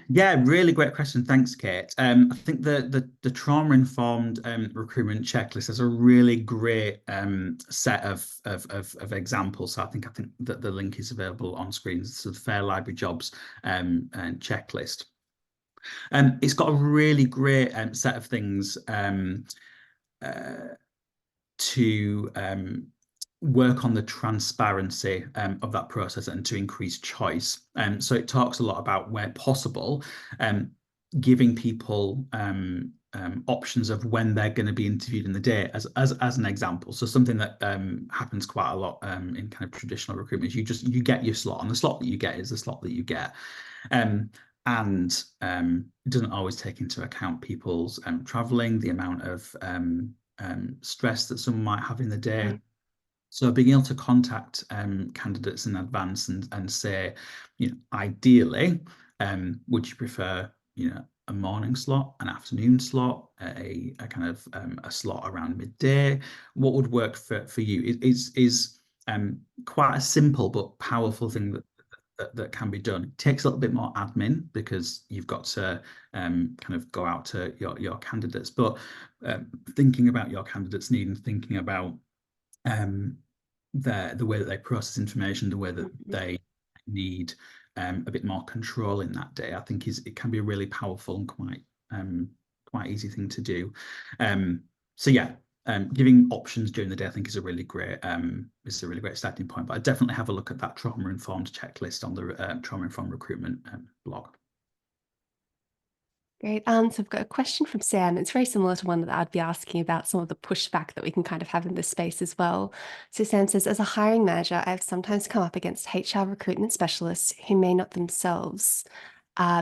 Yeah, really great question. Thanks, Kate. I think the trauma-informed recruitment checklist is a really great set of examples. So I think that the link is available on screen. So the Fair Library Jobs and checklist. It's got a really great set of things to work on the transparency of that process and to increase choice. So it talks a lot about, where possible, giving people options of when they're going to be interviewed in the day, as an example. So something that happens quite a lot in kind of traditional recruitment is you get your slot, and the slot that you get is the slot that you get. And it doesn't always take into account people's traveling, the amount of stress that someone might have in the day. Right. So being able to contact candidates in advance and say, ideally, would you prefer, a morning slot, an afternoon slot, a kind of a slot around midday? What would work for you? It is quite a simple but powerful thing that can be done. It takes a little bit more admin because you've got to kind of go out to your candidates, but thinking about your candidates' need and thinking about the way that they process information, the way that they need a bit more control in that day, I think it can be a really powerful and quite easy thing to do. So yeah, giving options during the day, I think, is a really great starting point. But I definitely have a look at that trauma-informed checklist on the trauma-informed recruitment blog. Great. So I've got a question from Sam. It's very similar to one that I'd be asking about some of the pushback that we can kind of have in this space as well. So Sam says, as a hiring manager, I've sometimes come up against HR recruitment specialists who may not themselves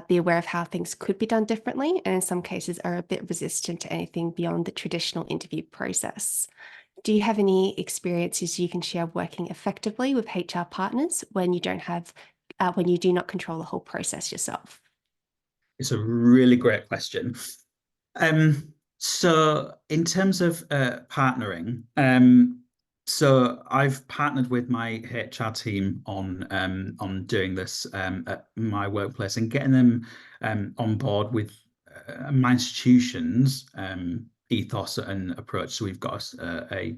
be aware of how things could be done differently, and in some cases are a bit resistant to anything beyond the traditional interview process. Do you have any experiences you can share working effectively with HR partners when you do not control the whole process yourself? It's a really great question. So in terms of partnering, so I've partnered with my HR team on doing this at my workplace and getting them on board with my institution's ethos and approach. So we've got a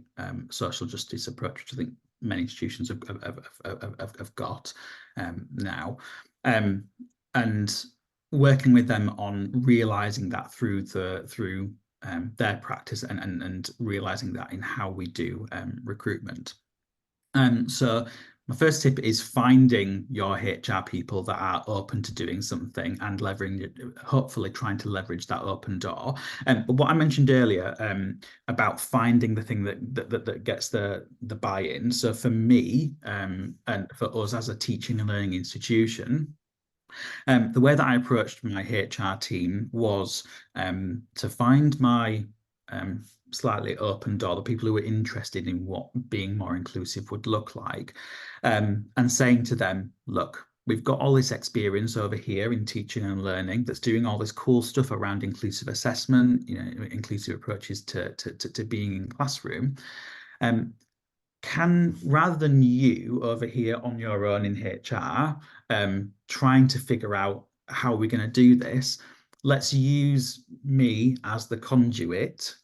social justice approach, which I think many institutions have got now, and working with them on realizing that through their practice and realizing that in how we do recruitment. So my first tip is finding your HR people that are open to doing something and hopefully trying to leverage that open door. But what I mentioned earlier about finding the thing that gets the buy-in. So for me and for us as a teaching and learning institution, the way that I approached my HR team was to find my slightly open door, the people who were interested in what being more inclusive would look like, and saying to them, look, we've got all this experience over here in teaching and learning that's doing all this cool stuff around inclusive assessment, inclusive approaches to being in classroom. Can, rather than you over here on your own in HR, trying to figure out how we're going to do this, let's use me as the conduit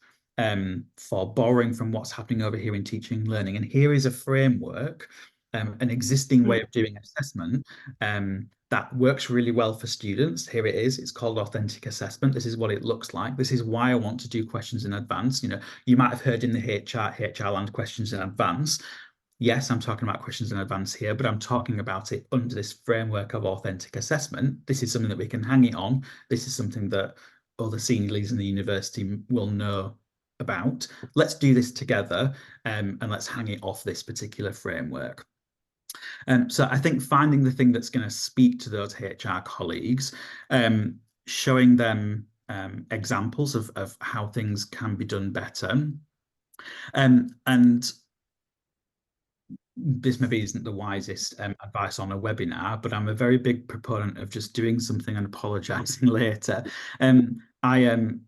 for borrowing from what's happening over here in teaching and learning. And here is a framework, an existing way of doing assessment that works really well for students. Here it is. It's called authentic assessment. This is what it looks like. This is why I want to do questions in advance. You might have heard in the HR land questions in advance. Yes, I'm talking about questions in advance here, but I'm talking about it under this framework of authentic assessment. This is something that we can hang it on. This is something that other senior leaders in the university will know about. Let's do this together and let's hang it off this particular framework. So I think finding the thing that's going to speak to those HR colleagues, showing them examples of how things can be done better. And this maybe isn't the wisest advice on a webinar, but I'm a very big proponent of just doing something and apologizing later. I am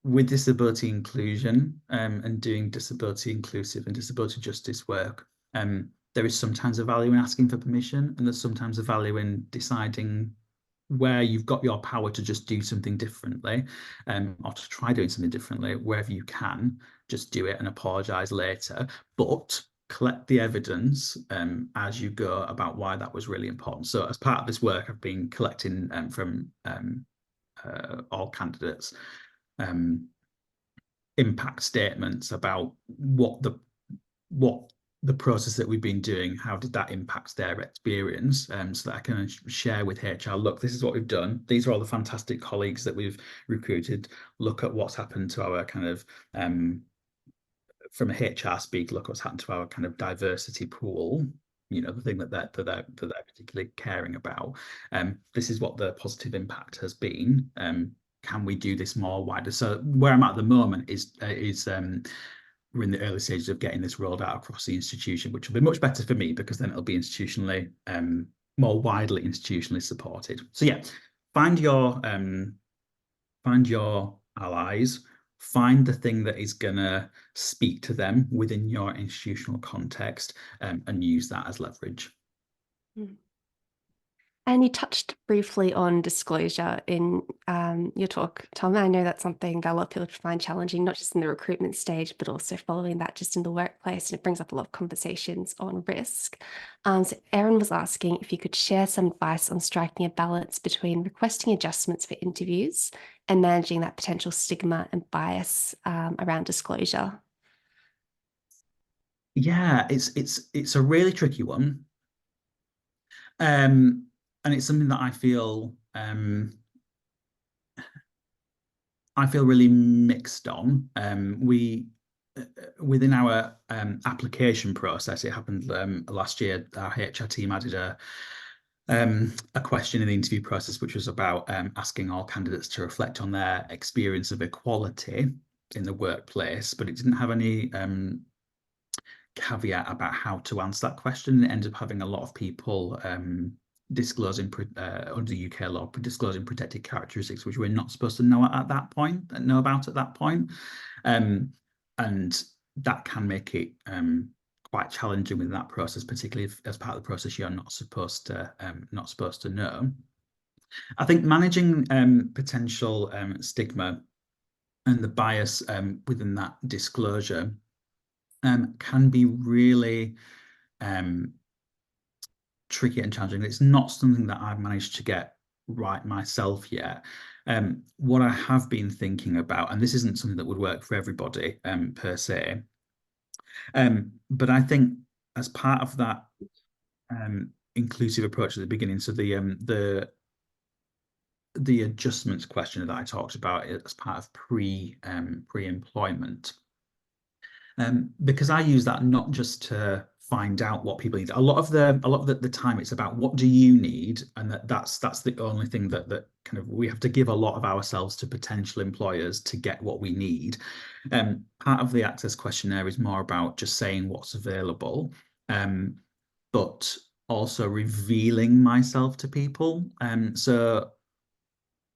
with disability inclusion and doing disability inclusive and disability justice work. There is sometimes a value in asking for permission, and there's sometimes a value in deciding where you've got your power to just do something differently, or to try doing something differently. Wherever you can, just do it and apologize later, but collect the evidence as you go about why that was really important. So as part of this work, I've been collecting from all candidates impact statements about what the process that we've been doing, how did that impact their experience, so that I can share with HR, look, this is what we've done. These are all the fantastic colleagues that we've recruited. Look at what's happened to our kind of, from a HR speak, look what's happened to our kind of diversity pool, the thing that they're particularly caring about. This is what the positive impact has been. Can we do this more wider? So where I'm at the moment is we're in the early stages of getting this rolled out across the institution, which will be much better for me because then it'll be institutionally, more widely institutionally supported. So yeah, find your allies, find the thing that is gonna speak to them within your institutional context, and use that as leverage. And you touched briefly on disclosure in your talk, Tom. I know that's something that a lot of people find challenging, not just in the recruitment stage, but also following that just in the workplace. And it brings up a lot of conversations on risk. So Erin was asking if you could share some advice on striking a balance between requesting adjustments for interviews and managing that potential stigma and bias around disclosure. Yeah, it's a really tricky one. And it's something that I feel really mixed on. Within our application process, it happened last year. Our HR team added a question in the interview process, which was about asking all candidates to reflect on their experience of equality in the workplace, but it didn't have any caveat about how to answer that question. It ended up having a lot of people disclosing under UK law, disclosing protected characteristics, which we're not supposed to know at that point, know about at that point, and that can make it quite challenging within that process, particularly if, as part of the process, you're not supposed to know. I think managing potential stigma and the bias within that disclosure can be really tricky and challenging. It's not something that I've managed to get right myself yet. What I have been thinking about, and this isn't something that would work for everybody per se, but I think as part of that inclusive approach at the beginning, so the adjustments question that I talked about as part of pre-employment, because I use that not just to find out what people need. A lot of the time it's about what do you need, and that's the only thing that kind of we have to give a lot of ourselves to potential employers to get what we need. Part of the access questionnaire is more about just saying what's available, but also revealing myself to people. So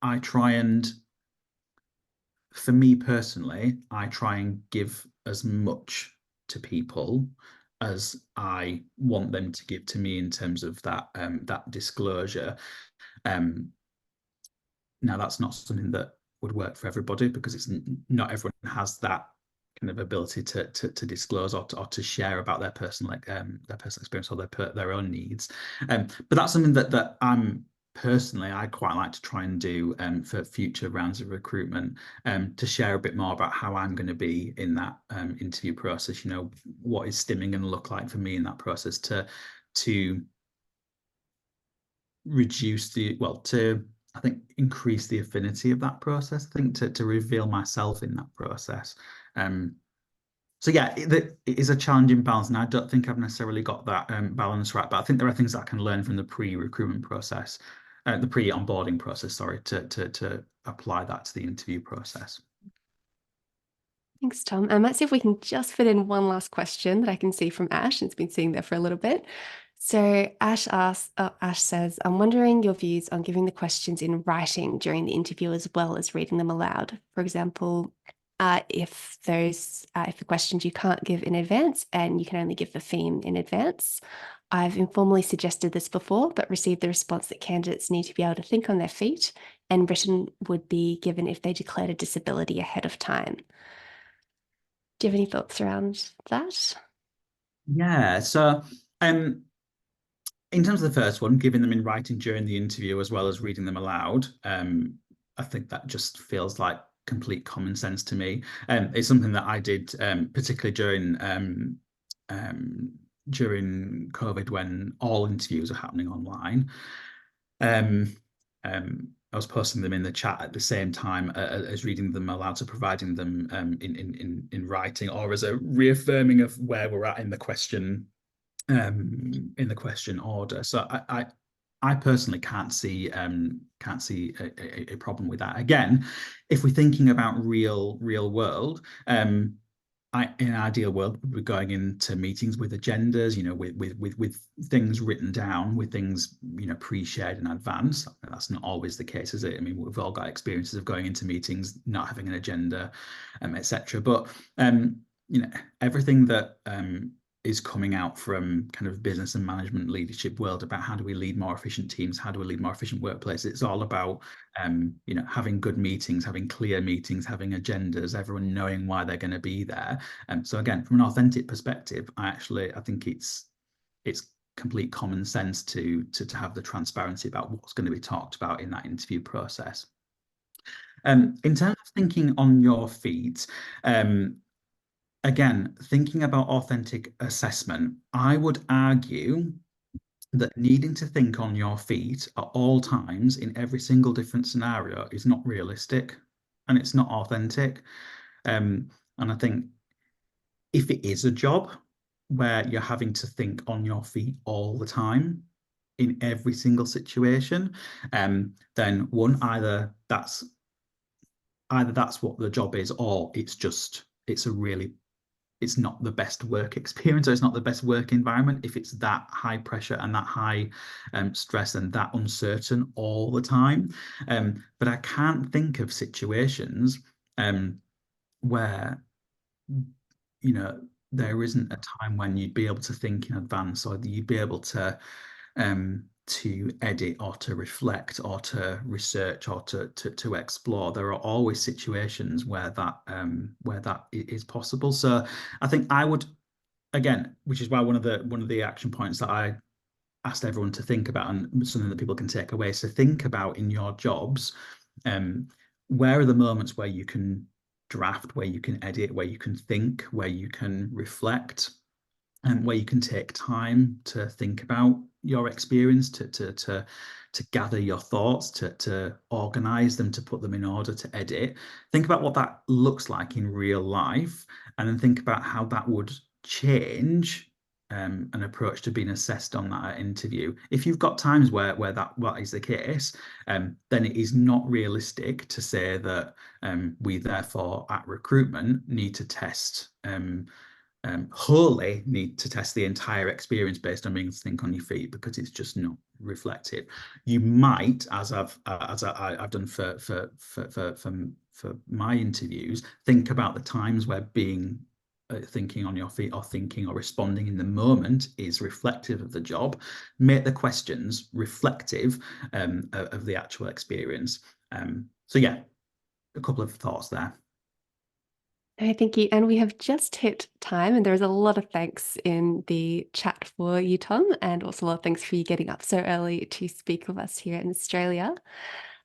I try and, for me personally, I try and give as much to people as I want them to give to me in terms of that disclosure. Now, that's not something that would work for everybody, because it's not everyone has that kind of ability to disclose or to share about their personal experience or their own needs. But that's something that I'm personally, I'd quite like to try and do for future rounds of recruitment, to share a bit more about how I'm going to be in that interview process. You know, what is stimming going to look like for me in that process to reduce to I think increase the affinity of that process. I think to reveal myself in that process. So yeah, it is a challenging balance, and I don't think I've necessarily got that balance right. But I think there are things that I can learn from the pre-recruitment process, the pre-onboarding process, sorry, to apply that to the interview process. Thanks, Tom. I might see if we can just fit in one last question that I can see from Ash. It's been sitting there for a little bit. So Ash says, I'm wondering your views on giving the questions in writing during the interview as well as reading them aloud. For example, if the questions you can't give in advance and you can only give the theme in advance. I've informally suggested this before, but received the response that candidates need to be able to think on their feet, and written would be given if they declared a disability ahead of time. Do you have any thoughts around that? Yeah, so in terms of the first one, giving them in writing during the interview as well as reading them aloud, I think that just feels like complete common sense to me. It's something that I did particularly during COVID, when all interviews are happening online. I was posting them in the chat at the same time as reading them aloud, so providing them in writing, or as a reaffirming of where we're at in the question order. So I personally can't see a problem with that. Again, if we're thinking about real world, in an ideal world, we're going into meetings with agendas, you know, with things written down, with things, you know, pre-shared in advance. That's not always the case, is it? I mean, we've all got experiences of going into meetings not having an agenda, etc. But you know, everything that is coming out from kind of business and management leadership world about how do we lead more efficient teams, how do we lead more efficient workplaces, it's all about you know, having good meetings, having clear meetings, having agendas, everyone knowing why they're going to be there. So again, from an authentic perspective, I think it's complete common sense to have the transparency about what's going to be talked about in that interview process. In terms of thinking on your feet, again, thinking about authentic assessment, I would argue that needing to think on your feet at all times in every single different scenario is not realistic, and it's not authentic. And I think if it is a job where you're having to think on your feet all the time in every single situation, then one, either that's what the job is, or it's a really it's not the best work experience, or it's not the best work environment if it's that high pressure and that high stress and that uncertain all the time. But I can't think of situations where, you know, there isn't a time when you'd be able to think in advance, or you'd be able to edit or to reflect or to research or to explore. There are always situations where that is possible. So I think I would, again, which is why one of the action points that I asked everyone to think about, and something that people can take away, so think about in your jobs, where are the moments where you can draft, where you can edit, where you can think, where you can reflect, and where you can take time to think about your experience, to gather your thoughts, to organize them, to put them in order, to edit. Think about what that looks like in real life, and then think about how that would change an approach to being assessed on that interview. If you've got times where that is the case, then it is not realistic to say that we therefore at recruitment need to test wholly need to test the entire experience based on being able to think on your feet, because it's just not reflective. You might, as I've done for my interviews, think about the times where being thinking on your feet or thinking or responding in the moment is reflective of the job. Make the questions reflective of the actual experience. So yeah, a couple of thoughts there. Okay, thank you. And we have just hit time, and there's a lot of thanks in the chat for you, Tom, and also a lot of thanks for you getting up so early to speak with us here in Australia.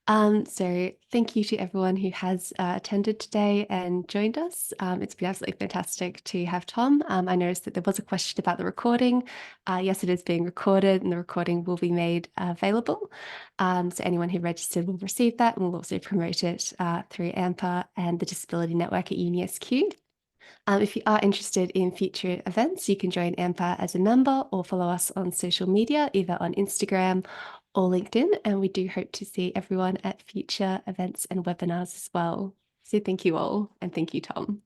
So thank you to everyone who has attended today and joined us. It's been absolutely fantastic to have Tom. I noticed that there was a question about the recording. Yes, it is being recorded, and the recording will be made available. So anyone who registered will receive that, and we'll also promote it through ANDPA and the Disability Network at UniSQ. If you are interested in future events, you can join ANDPA as a member or follow us on social media, either on Instagram or LinkedIn. And we do hope to see everyone at future events and webinars as well. So thank you all, and thank you, Tom.